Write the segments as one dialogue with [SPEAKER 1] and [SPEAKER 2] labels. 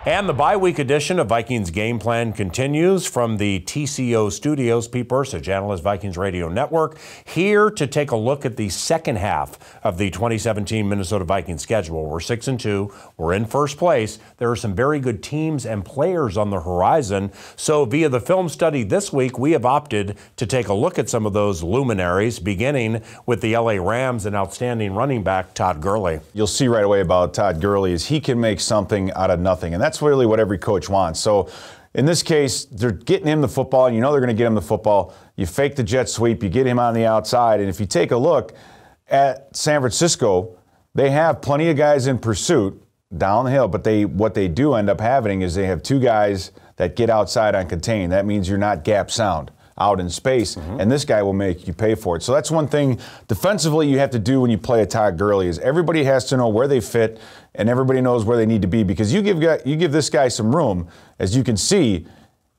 [SPEAKER 1] And the bye-week edition of Vikings Game Plan continues from the TCO studios. Pete Bercich, analyst, Vikings Radio Network, here to take a look at the second half of the 2017 Minnesota Vikings schedule. We're 6-2. We're in first place. There are some very good teams and players on the horizon. So via the film study this week, we have opted to take a look at some of those luminaries, beginning with the LA Rams and outstanding running back Todd Gurley.
[SPEAKER 2] You'll see right away about Todd Gurley is he can make something out of nothing, and that's really what every coach wants. So in this case, they're getting him the football, and you know they're going to get him the football. You fake the jet sweep, you get him on the outside, and if you take a look at San Francisco, they have plenty of guys in pursuit down the hill, but what they do end up having is they have two guys that get outside on contain. That means you're not gap sound out in space, and this guy will make you pay for it. So that's one thing defensively you have to do when you play a Todd Gurley is everybody has to know where they fit and everybody knows where they need to be, because you give this guy some room. As you can see,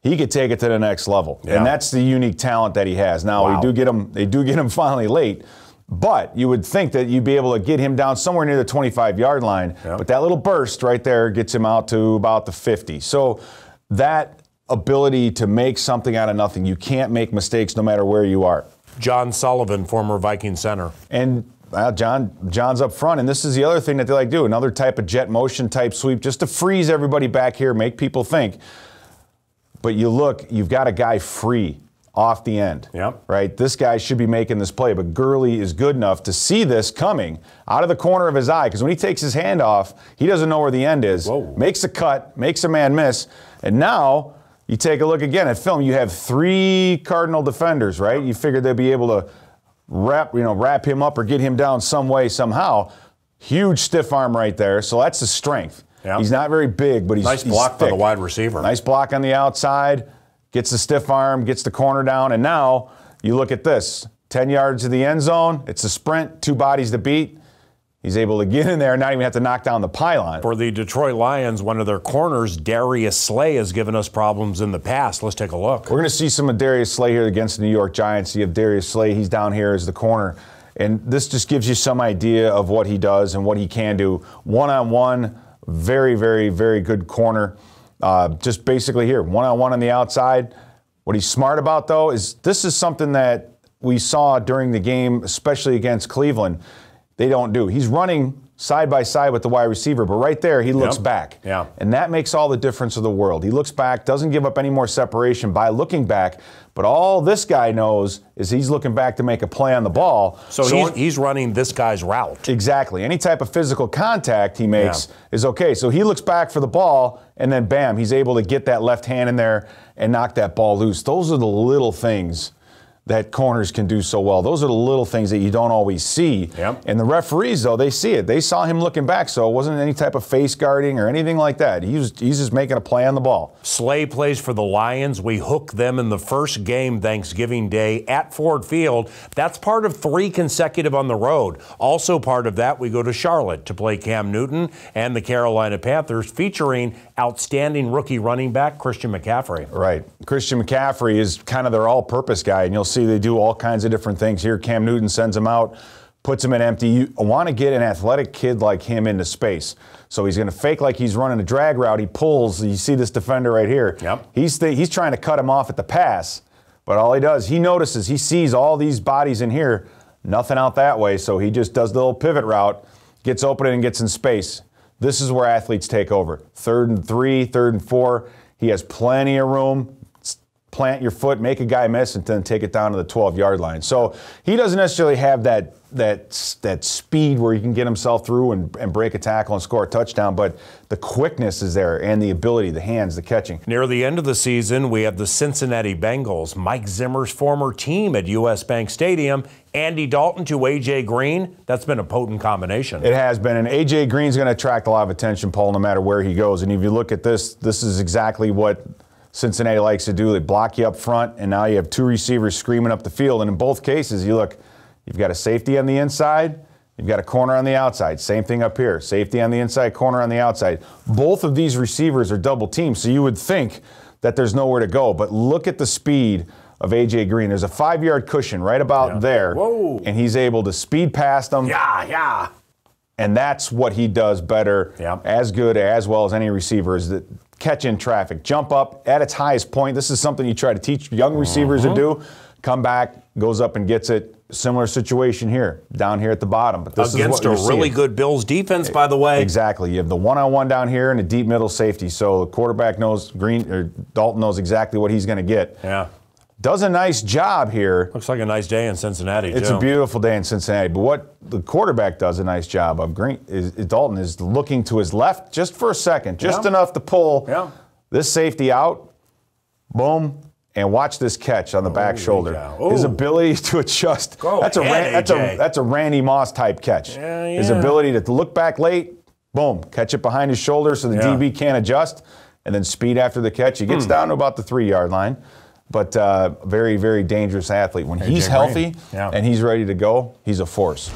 [SPEAKER 2] he could take it to the next level, and that's the unique talent that he has. Now they do get him finally late, but you would think that you'd be able to get him down somewhere near the 25-yard line, but that little burst right there gets him out to about the 50. So that ability to make something out of nothing. You can't make mistakes no matter where you are.
[SPEAKER 1] John Sullivan, former Viking center.
[SPEAKER 2] And John's up front, and this is the other thing that they like to do, another type of jet motion type sweep, just to freeze everybody back here, make people think. But you look, you've got a guy free off the end, right? This guy should be making this play, but Gurley is good enough to see this coming out of the corner of his eye, because when he takes his hand off, he doesn't know where the end is, makes a cut, makes a man miss, and now you take a look again at film, you have three Cardinal defenders, right? You figured they'd be able to wrap him up or get him down some way, somehow. Huge stiff arm right there, so that's the strength. He's not very big, but he's
[SPEAKER 1] nice block
[SPEAKER 2] thick.
[SPEAKER 1] by the wide receiver.
[SPEAKER 2] Nice block on the outside, gets the stiff arm, gets the corner down, and now you look at this. 10 yards to the end zone, it's a sprint, two bodies to beat. He's able to get in there and not even have to knock down the pylon.
[SPEAKER 1] For the Detroit Lions, one of their corners, Darius Slay, has given us problems in the past. Let's take a look.
[SPEAKER 2] We're going to see some of Darius Slay here against the New York Giants. You have Darius Slay. He's down here as the corner. And this just gives you some idea of what he does and what he can do. One-on-one, very, very, very good corner. Just basically here, one-on-one on the outside. What he's smart about, though, is this is something that we saw during the game, especially against Cleveland. They don't do. He's running side by side with the wide receiver, but right there he looks back. And that makes all the difference of the world. He looks back, doesn't give up any more separation by looking back, but all this guy knows is he's looking back to make a play on the ball.
[SPEAKER 1] So he's running this guy's route.
[SPEAKER 2] Exactly. Any type of physical contact he makes is okay. So he looks back for the ball, and then bam, he's able to get that left hand in there and knock that ball loose. Those are the little things that corners can do so well. Those are the little things that you don't always see. And the referees, though, they see it. They saw him looking back, so it wasn't any type of face guarding or anything like that. He's just making a play on the ball.
[SPEAKER 1] Slay plays for the Lions. We hook them in the first game Thanksgiving Day at Ford Field. That's part of 3 consecutive on the road. Also part of that, we go to Charlotte to play Cam Newton and the Carolina Panthers, featuring outstanding rookie running back Christian McCaffrey.
[SPEAKER 2] Right. Christian McCaffrey is kind of their all-purpose guy, and you'll see they do all kinds of different things here. Cam Newton sends him out, puts him in empty. You want to get an athletic kid like him into space. So he's going to fake like he's running a drag route. He pulls. You see this defender right here. He's trying to cut him off at the pass, but all he does, he notices, he sees all these bodies in here, nothing out that way, so he just does the little pivot route, gets open and gets in space. This is where athletes take over. 3rd and 3, 3rd and 4. He has plenty of room. Plant your foot, make a guy miss, and then take it down to the 12-yard line. So he doesn't necessarily have that speed where he can get himself through and break a tackle and score a touchdown, but the quickness is there and the ability, the hands, the catching.
[SPEAKER 1] Near the end of the season, we have the Cincinnati Bengals, Mike Zimmer's former team at U.S. Bank Stadium, Andy Dalton to A.J. Green. That's been a potent combination.
[SPEAKER 2] It has been, and A.J. Green's going to attract a lot of attention, Paul, no matter where he goes. And if you look at this, this is exactly what Cincinnati likes to do. They block you up front, and now you have 2 receivers screaming up the field. And in both cases, you've got a safety on the inside, you've got a corner on the outside. Same thing up here. Safety on the inside, corner on the outside. Both of these receivers are double teamed, so you would think that there's nowhere to go. But look at the speed of A.J. Green. There's a 5-yard cushion right about there, and he's able to speed past them. And that's what he does better, as good, as well as any receiver, is that catch in traffic, jump up at its highest point. This is something you try to teach young receivers to do. Come back, goes up and gets it. Similar situation here, down here at the bottom. But this
[SPEAKER 1] against
[SPEAKER 2] is what
[SPEAKER 1] a really good Bills defense, by the way.
[SPEAKER 2] Exactly. You have the one-on-one down here and a deep middle safety. So the quarterback knows, Dalton knows exactly what he's going to get.
[SPEAKER 1] Yeah.
[SPEAKER 2] Does a nice job here.
[SPEAKER 1] Looks like a nice day in Cincinnati,
[SPEAKER 2] It's a beautiful day in Cincinnati. But what the quarterback does a nice job of, Dalton, is looking to his left just for a second, just enough to pull this safety out. Boom. And watch this catch on the back shoulder. His ability to adjust. That's a Randy Moss type catch. His ability to look back late, boom, catch it behind his shoulder so the DB can't adjust, and then speed after the catch. He gets down to about the 3-yard line. But very, very dangerous athlete. When he's healthy and he's ready to go, he's a force.